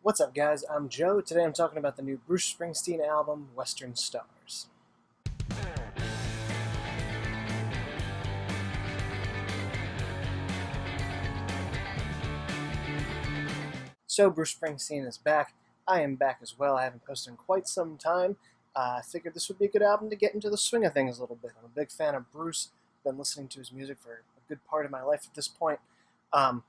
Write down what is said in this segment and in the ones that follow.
What's up, guys? I'm Joe. Today I'm talking about the new Bruce Springsteen album, Western Stars. So, Bruce Springsteen is back. I am back as well. I haven't posted in quite some time. I figured this would be a good album to get into the swing of things a little bit. I'm a big fan of Bruce. Been listening to his music for a good part of my life at this point. And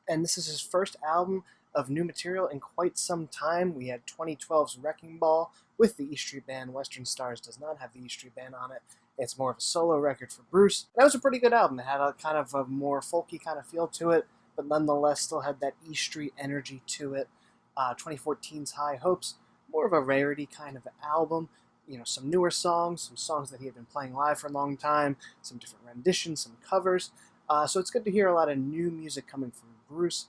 this is his first album of new material in quite some time. We had 2012's Wrecking Ball with the E Street Band. Western Stars does not have the E Street Band on it. It's more of a solo record for Bruce. That was a pretty good album. It had a kind of a more folky kind of feel to it, but nonetheless still had that E Street energy to it. 2014's High Hopes, more of a rarity kind of album. You know, some newer songs, some songs that he had been playing live for a long time, some different renditions, some covers. So it's good to hear a lot of new music coming from Bruce.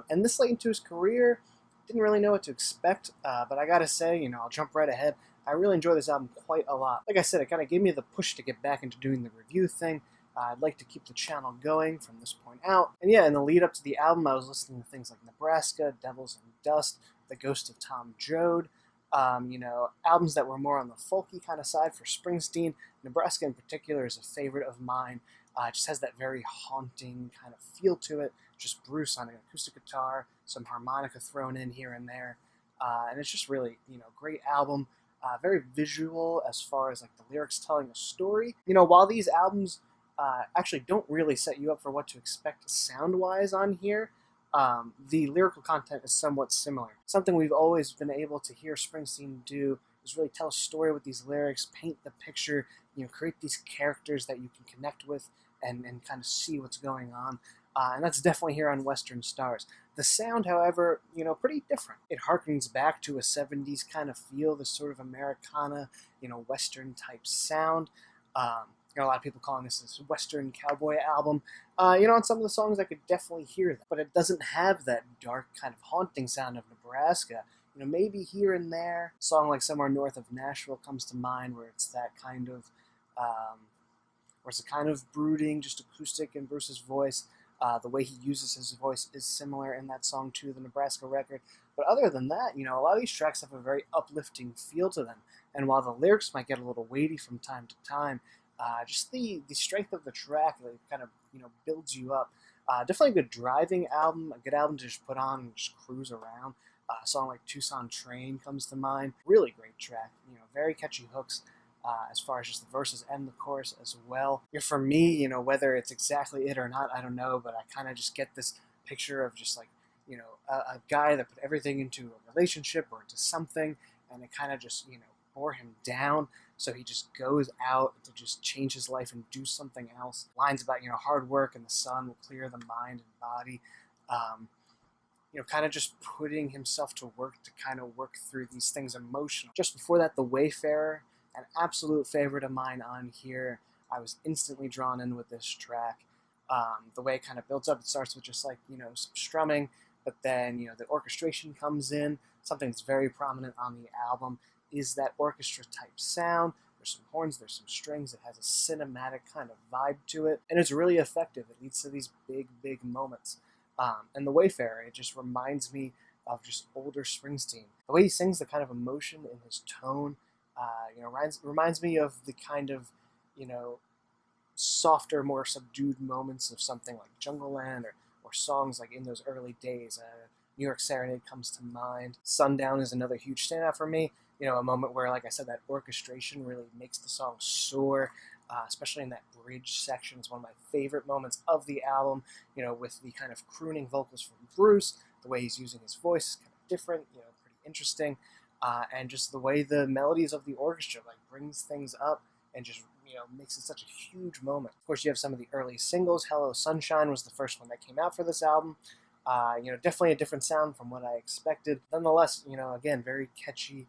And this late into his career, didn't really know what to expect, but I gotta say, I'll jump right ahead. I really enjoy this album quite a lot. Like I said, it kind of gave me the push to get back into doing the review thing. I'd like to keep the channel going from this point out. And yeah, in the lead up to the album, I was listening to things like Nebraska, Devils and Dust, The Ghost of Tom Joad, albums that were more on the folky kind of side for Springsteen. Nebraska in particular is a favorite of mine. It just has that very haunting kind of feel to it. Just Bruce on an acoustic guitar, some harmonica thrown in here and there. And it's just really, great album. Very visual as far as like the lyrics telling a story. While these albums actually don't really set you up for what to expect sound-wise on here, the lyrical content is somewhat similar. Something we've always been able to hear Springsteen do is really tell a story with these lyrics, paint the picture, create these characters that you can connect with and kind of see what's going on. And that's definitely here on Western Stars. The sound, however, pretty different. It harkens back to a 70s kind of feel, this sort of Americana, Western type sound. A lot of people calling this a Western cowboy album. On some of the songs I could definitely hear that, but it doesn't have that dark kind of haunting sound of Nebraska. Maybe here and there, a song like Somewhere North of Nashville comes to mind, where it's that kind of, where it's a kind of brooding, just acoustic in Bruce's voice. The way he uses his voice is similar in that song to the Nebraska record. But other than that, a lot of these tracks have a very uplifting feel to them. And while the lyrics might get a little weighty from time to time, just the strength of the track kind of, builds you up. Definitely a good driving album, a good album to just put on and just cruise around. A song like Tucson Train comes to mind. Really great track, very catchy hooks. As far as just the verses and the chorus as well. For me, whether it's exactly it or not, I don't know, but I kind of just get this picture of just like, a guy that put everything into a relationship or into something, and it kind of just, bore him down, so he just goes out to just change his life and do something else. Lines about, hard work and the sun will clear the mind and body. Kind of just putting himself to work to kind of work through these things emotionally. Just before that, The Wayfarer, an absolute favorite of mine on here. I was instantly drawn in with this track. The way it kind of builds up, it starts with just like, some strumming, but then, the orchestration comes in. Something that's very prominent on the album is that orchestra type sound. There's some horns, there's some strings. It has a cinematic kind of vibe to it, and it's really effective. It leads to these big, big moments. And The Wayfarer, it just reminds me of just older Springsteen. The way he sings, the kind of emotion in his tone, reminds me of the kind of, softer, more subdued moments of something like Jungle Land or songs like in those early days. New York Serenade comes to mind. Sundown is another huge standout for me. A moment where, like I said, that orchestration really makes the song soar, especially in that bridge section. It's one of my favorite moments of the album, with the kind of crooning vocals from Bruce. The way he's using his voice is kind of different, pretty interesting. And just the way the melodies of the orchestra brings things up and just makes it such a huge moment. Of course, you have some of the early singles. Hello Sunshine was the first one that came out for this album. Definitely a different sound from what I expected. Nonetheless, again, very catchy,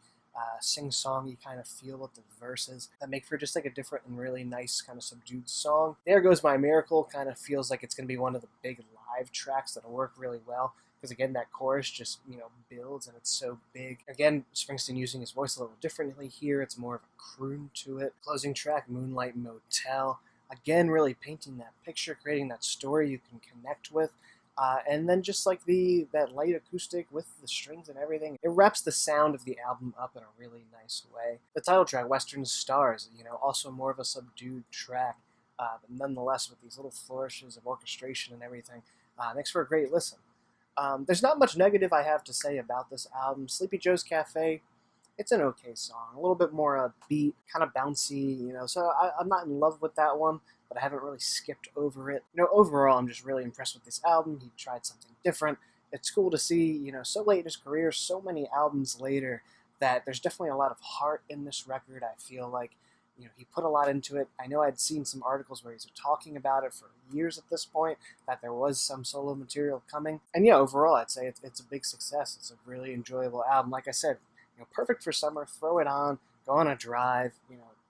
sing-songy kind of feel with the verses that make for just like a different and really nice kind of subdued song. There Goes My Miracle kind of feels like it's going to be one of the big live tracks that'll work really well. Because again, that chorus just, builds and it's so big. Again, Springsteen using his voice a little differently here. It's more of a croon to it. Closing track, Moonlight, Motel. Again, really painting that picture, creating that story you can connect with. And then just like that light acoustic with the strings and everything, it wraps the sound of the album up in a really nice way. The title track, Western Stars, also more of a subdued track, but nonetheless with these little flourishes of orchestration and everything, makes for a great listen. There's not much negative I have to say about this album. Sleepy Joe's Cafe, it's an okay song, a little bit more upbeat, kind of bouncy, so I'm not in love with that one, but I haven't really skipped over it. Overall, I'm just really impressed with this album. He tried something different. It's cool to see, so late in his career, so many albums later, that there's definitely a lot of heart in this record. I feel like, he put a lot into it. I know I'd seen some articles where he's talking about it for years at this point, that there was some solo material coming. And yeah, overall, I'd say it's a big success. It's a really enjoyable album. Like I said, perfect for summer. Throw it on, go on a drive,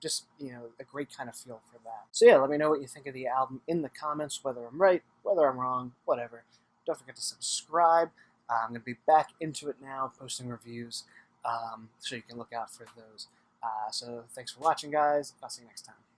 just, a great kind of feel for that. So yeah, let me know what you think of the album in the comments, whether I'm right, whether I'm wrong, whatever. Don't forget to subscribe. I'm going to be back into it now, posting reviews, so you can look out for those. So thanks for watching, guys. I'll see you next time.